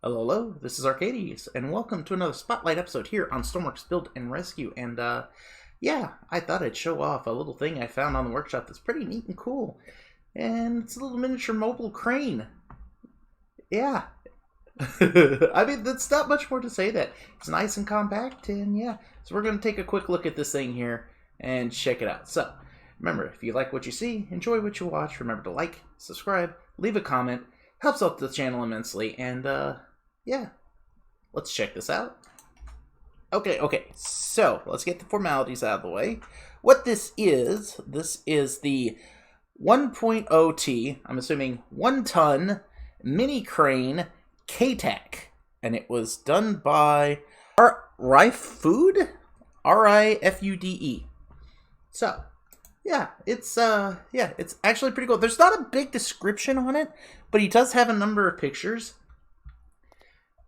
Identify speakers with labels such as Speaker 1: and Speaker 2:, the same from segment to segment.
Speaker 1: Hello, hello, this is Arcades, and welcome to another Spotlight episode here on Stormworks Build and Rescue. And, yeah, I thought I'd show off a little thing I found on the workshop that's pretty neat and cool. And it's a little miniature mobile crane. Yeah. I mean, that's not much more to say that. It's nice and compact, and yeah. So we're going to take a quick look at this thing here and check it out. So, remember, if you like what you see, enjoy what you watch, remember to like, subscribe, leave a comment. Helps out the channel immensely, and, yeah, let's check this out. Okay, so let's get the formalities out of the way. What this is the 1.0T, I'm assuming 1 ton mini crane CATAC, and it was done by Ri-fude, R-I-F-U-D-E. So, yeah, it's actually pretty cool. There's not a big description on it, but he does have a number of pictures.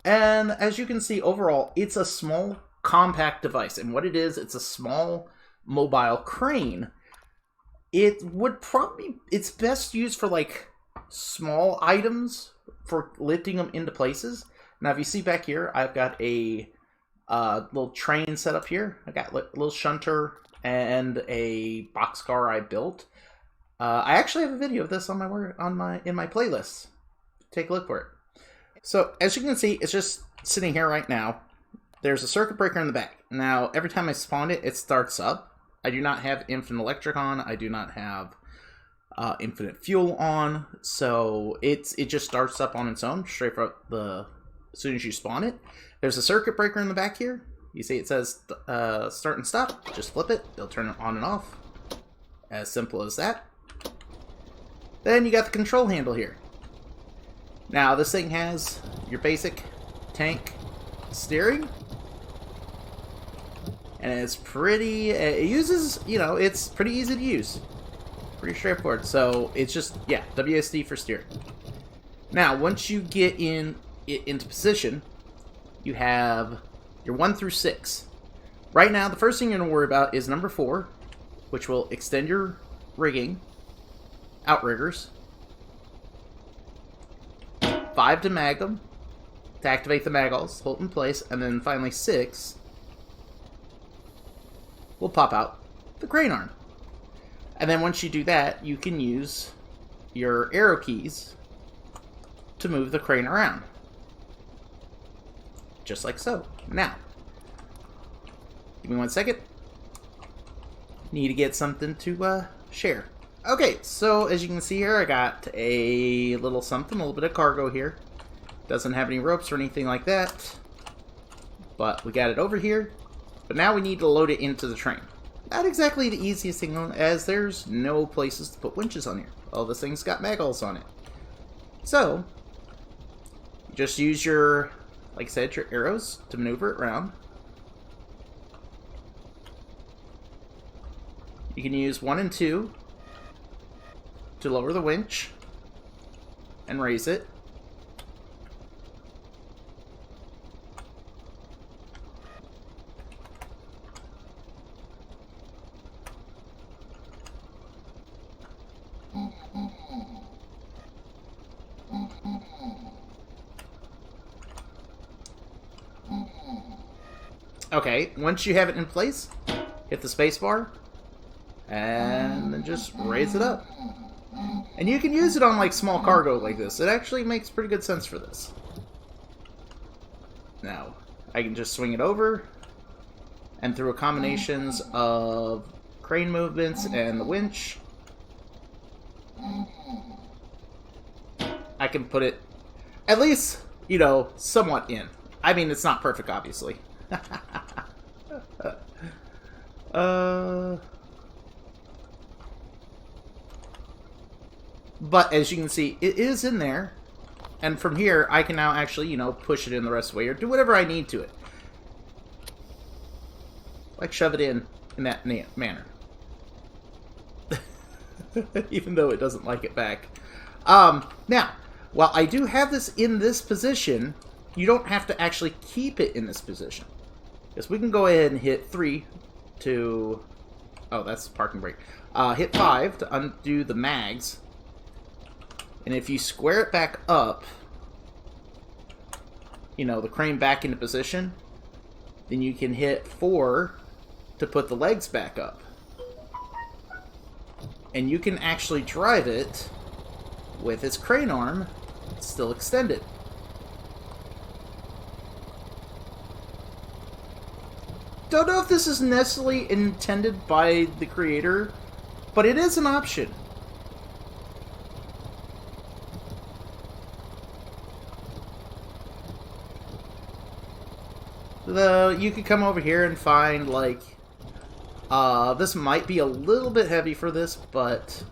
Speaker 1: And as you can see, overall, it's a small, compact device. And what it is, it's a small mobile crane. It would probably, it's best used for like small items for lifting them into places. Now, if you see back here, I've got a little train set up here. I got a little shunter and a boxcar I built. I actually have a video of this on in my playlist. Take a look for it. So, as you can see, it's just sitting here right now. There's a circuit breaker in the back. Now, every time I spawn it, it starts up. I do not have infinite electric on. I do not have infinite fuel on. So, it just starts up on its own, straight from as soon as you spawn it. There's a circuit breaker in the back here. You see it says start and stop. Just flip it. They'll turn it on and off. As simple as that. Then you got the control handle here. Now, this thing has your basic tank steering. And it's pretty, it uses, it's pretty easy to use. Pretty straightforward. So, it's just, yeah, WSD for steering. Now, once you get into position, you have your 1 through 6. Right now, the first thing you're going to worry about is number 4, which will extend your rigging, outriggers. 5 to mag them, to activate the magulls, hold in place, and then finally 6 will pop out the crane arm. And then once you do that, you can use your arrow keys to move the crane around. Just like so. Now, give me 1 second. Need to get something to share. Okay, so as you can see here, I got a little something, a little bit of cargo here. Doesn't have any ropes or anything like that. But we got it over here. But now we need to load it into the train. Not exactly the easiest thing, as there's no places to put winches on here. All this thing's got magulls on it. So, just use your, like I said, your arrows to maneuver it around. You can use 1 and 2 to lower the winch and raise it. Okay, once you have it in place, hit the space bar and then just raise it up. And you can use it on like small cargo like this. It actually makes pretty good sense for this. Now, I can just swing it over, and through a combinations of crane movements and the winch, I can put it at least, somewhat in. I mean, it's not perfect, obviously. But as you can see, it is in there. And from here, I can now actually, push it in the rest of the way or do whatever I need to it. Like shove it in that manner. Even though it doesn't like it back. Now, while I do have this in this position, you don't have to actually keep it in this position. Because we can go ahead and hit 3 to... Oh, that's parking brake. Hit 5 to undo the mags. And if you square it back up, you know, the crane back into position, then you can hit 4 to put the legs back up. And you can actually drive it with its crane arm still extended. Don't know if this is necessarily intended by the creator, but it is an option. You could come over here and find, like, this might be a little bit heavy for this, but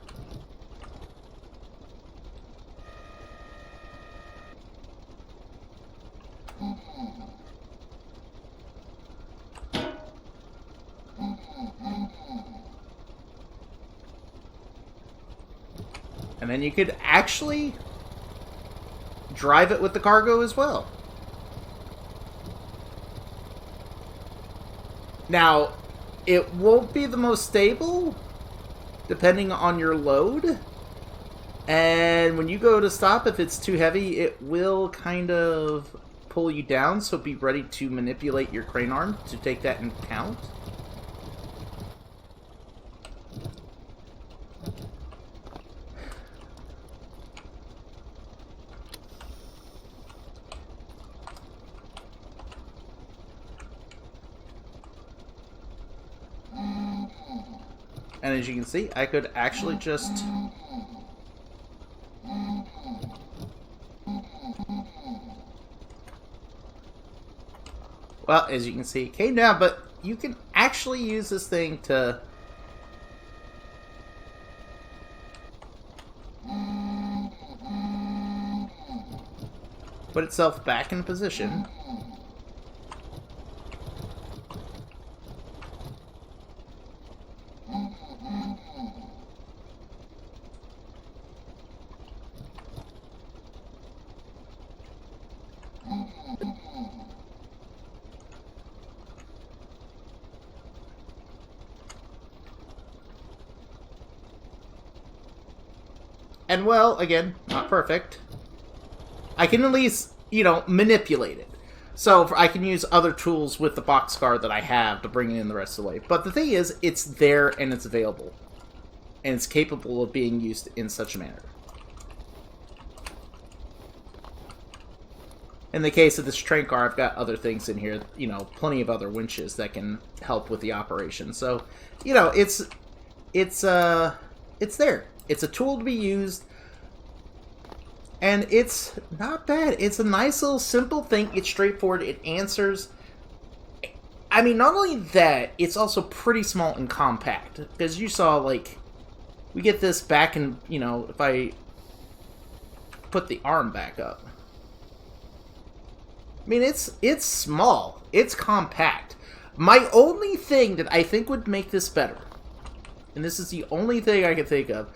Speaker 1: and then you could actually drive it with the cargo as well. Now, it won't be the most stable, depending on your load. And when you go to stop, if it's too heavy, it will kind of pull you down, so be ready to manipulate your crane arm to take that into account. And as you can see, I could actually just... Well, as you can see, it came down, but you can actually use this thing to... put itself back in position. And, well, again, not perfect. I can at least, you know, manipulate it. So I can use other tools with the boxcar that I have to bring it in the rest of the way. But the thing is, it's there and it's available. And it's capable of being used in such a manner. In the case of this train car, I've got other things in here, you know, plenty of other winches that can help with the operation. So, you know, it's there. It's a tool to be used, and it's not bad. It's a nice little simple thing. It's straightforward. It answers. I mean, not only that, it's also pretty small and compact. Because you saw, like, we get this back in, you know, if I put the arm back up. I mean, it's small. It's compact. My only thing that I think would make this better, and this is the only thing I can think of,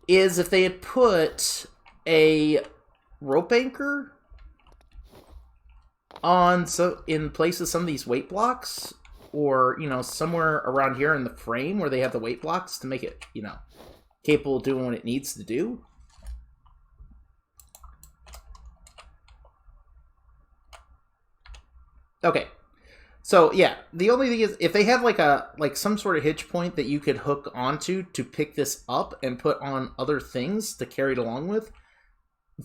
Speaker 1: is if they had put a rope anchor on in place of some of these weight blocks, or, you know, somewhere around here in the frame where they have the weight blocks to make it, you know, capable of doing what it needs to do. Okay. So, yeah, the only thing is, if they have like some sort of hitch point that you could hook onto to pick this up and put on other things to carry it along with,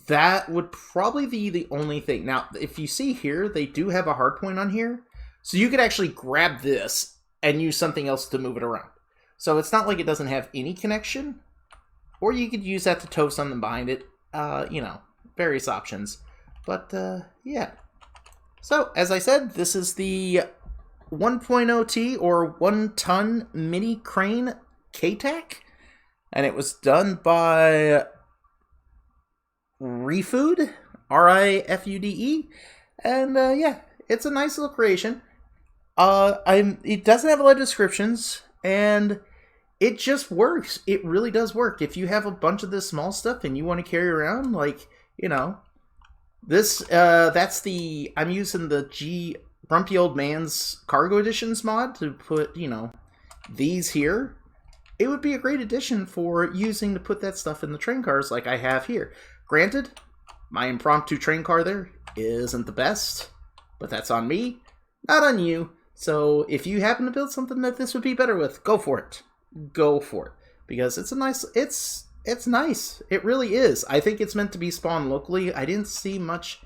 Speaker 1: that would probably be the only thing. Now, if you see here, they do have a hard point on here, so you could actually grab this and use something else to move it around. So it's not like it doesn't have any connection, or you could use that to tow something behind it, you know, various options. But, yeah. So, as I said, this is the 1.0T or 1-ton mini crane CATAC, and it was done by Ri-fude, R-I-F-U-D-E, and yeah, it's a nice little creation. It doesn't have a lot of descriptions, and it just works. It really does work. If you have a bunch of this small stuff and you want to carry around, like, you know, this, I'm using the Grumpy Old Man's Cargo Editions mod to put, you know, these here. It would be a great addition for using to put that stuff in the train cars like I have here. Granted, my impromptu train car there isn't the best, but that's on me, not on you. So if you happen to build something that this would be better with, go for it. Go for it. Because it's a nice, it's nice. It really is. I think it's meant to be spawned locally. I didn't see much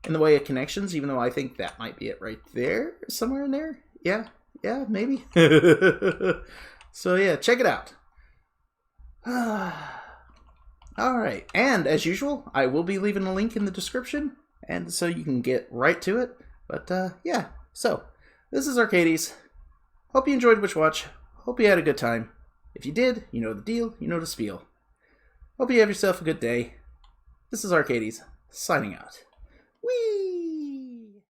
Speaker 1: in the way of connections, even though I think that might be it right there, somewhere in there. Yeah, maybe. So yeah, check it out. Alright, and as usual, I will be leaving a link in the description, and so you can get right to it. But yeah, so this is Arcades. Hope you enjoyed Witch Watch. Hope you had a good time. If you did, you know the deal, you know the spiel. Hope you have yourself a good day. This is Arcades, signing out. Whee!